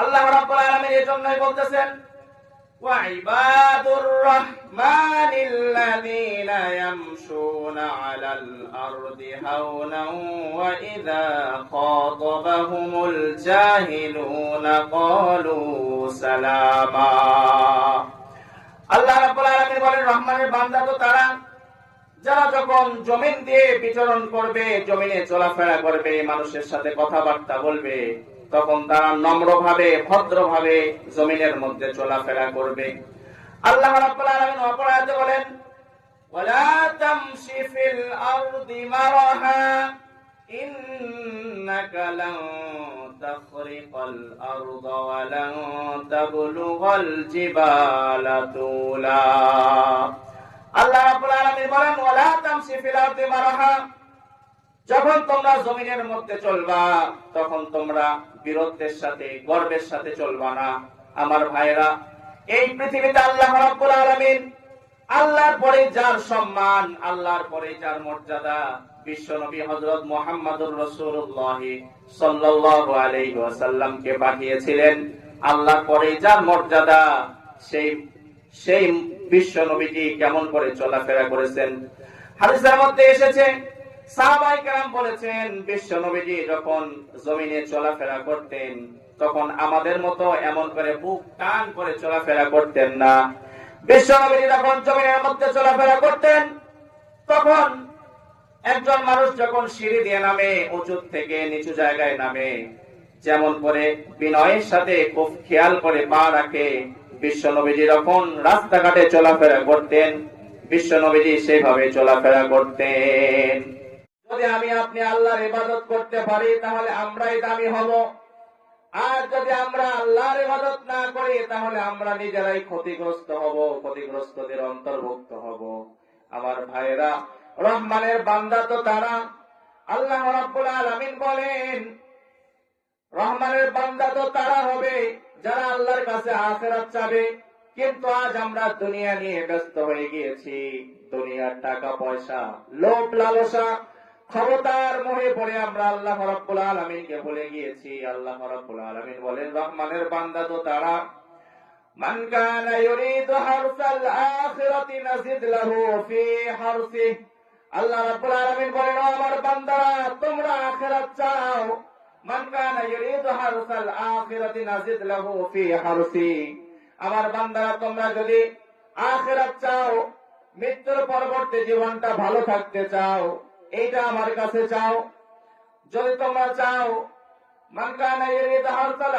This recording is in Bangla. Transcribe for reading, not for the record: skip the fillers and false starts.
আল্লাহ রাব্বুল আলামিন এই জন্যই বলতেছেন ওয়া ইবাদুর রাহমানিল্লাযীনা ইয়ামশুনা আলাল আরদি হাওনান ওয়া ইযা খাতাবাহুমুল জাহিলুনা ক্বালু সালামা। আল্লাহ রাব্বুল আলামিন বলেন রহমানের বান্দা তো তারা যারা যখন জমিন দিয়ে বিচরণ করবে, জমিনে চলাফেরা করবে, মানুষের সাথে কথাবার্তা বলবে, তখন তারা নম্রভাবে ভদ্রভাবে জমিনের মধ্যে চলাফেরা করবে। আল্লাহ রাব্বুল আলামিন অপর আয়াতে বলেন ওয়ালা তামশি ফিল আরদি মারাহা ইন্নাকা লান তাখরিকাল আরদা ওয়া লান তাবলুগাল জিবালা তুলা। আল্লাহ রাব্বুল আলামিন বলেন ওয়ালা তামশি ফিল আরদি মারাহা, যখন তোমরা জমিনের মধ্যে চলবা তখন তোমরা বীরত্বের সাথে গর্বের সাথে চলবা না। আমার ভাইরা, এই পৃথিবীতে আল্লাহ রাব্বুল আলামিন আল্লাহর পরে যার সম্মান, আল্লাহর পরে যার মর্যাদা, বিশ্বনবী হযরত মুহাম্মদুর রাসূলুল্লাহ সাল্লাল্লাহু আলাইহি ওয়াসাল্লামকে পাঠিয়েছিলেন। আল্লাহর পরে যার মর্যাদা, সেই বিশ্বনবীজি কেমন করে চলাফেরা করেছেন হাদিসের মধ্যে এসেছে। সাহাবায়ে কেরাম বলেছেন বিশ্বনবীজি যখন জমিনে চলাফেরা করতেন তখন আমাদের মতো এমন করে বুক টান করে চলাফেরা করতেন না। বিশ্বনবীজি যখন জমিনের মধ্যে চলাফেরা করতেন তখন একজন মানুষ যখন সিঁড়ি দিয়ে নামে, উঁচু থেকে নিচু জায়গায় নামে, যেমন করে বিনয়ের সাথে খুব খেয়াল করে পা রাখে, বিশ্বনবীজি যখন রাস্তাঘাটে চলাফেরা করতেন বিশ্বনবীজি সেভাবে চলাফেরা করতেন। যদি আমি আপনি আল্লাহর ইবাদত করতে পারি তাহলে আমরাই দামি হব, আর যদি আমরা আল্লাহর ইবাদত না করি তাহলে আমরা নিজেরাই ক্ষতিগ্রস্ত হব, ক্ষতিগ্রস্তদের অন্তর্ভুক্ত হব। আমার ভাইরা, রহমানের বান্দা তো তারা, আল্লাহ রাব্বুল আলামিন বলেন রহমানের বান্দা তো তারা হবে যারা আল্লাহর কাছে আখিরাত চাবে। কিন্তু আজ আমরা দুনিয়া নিয়ে ব্যস্ত হয়ে গিয়েছি, দুনিয়ার টাকা পয়সা, লোভ লালসা, ক্ষমতার মোহে পড়ে আমরা আল্লাহ রাব্বুল আলামিনকে ভুলে গিয়েছি। আল্লাহ রাব্বুল আলামিন বলেন রহমানের বান্দা তো তারা মান কানা ইউরিদু হারসাল আখিরাতি নাজিদ লাহু ফি হারসিহি। আল্লাহ রাব্বুল আলামিন বলেন আমার বান্দারা তোমরা আখিরাত চাও, মান কানা ইউরিদু হারসাল আখিরাতি নাজিদ লাহু ফি হারসিহি। আমার বান্দারা তোমরা যদি আখিরাত চাও, মৃত্যুর পরবর্তী জীবনটা ভালো থাকতে চাও, এইটা আমার কাছে চাও। যদি তোমরা চাও মান কানা ইউরিদু হারসাল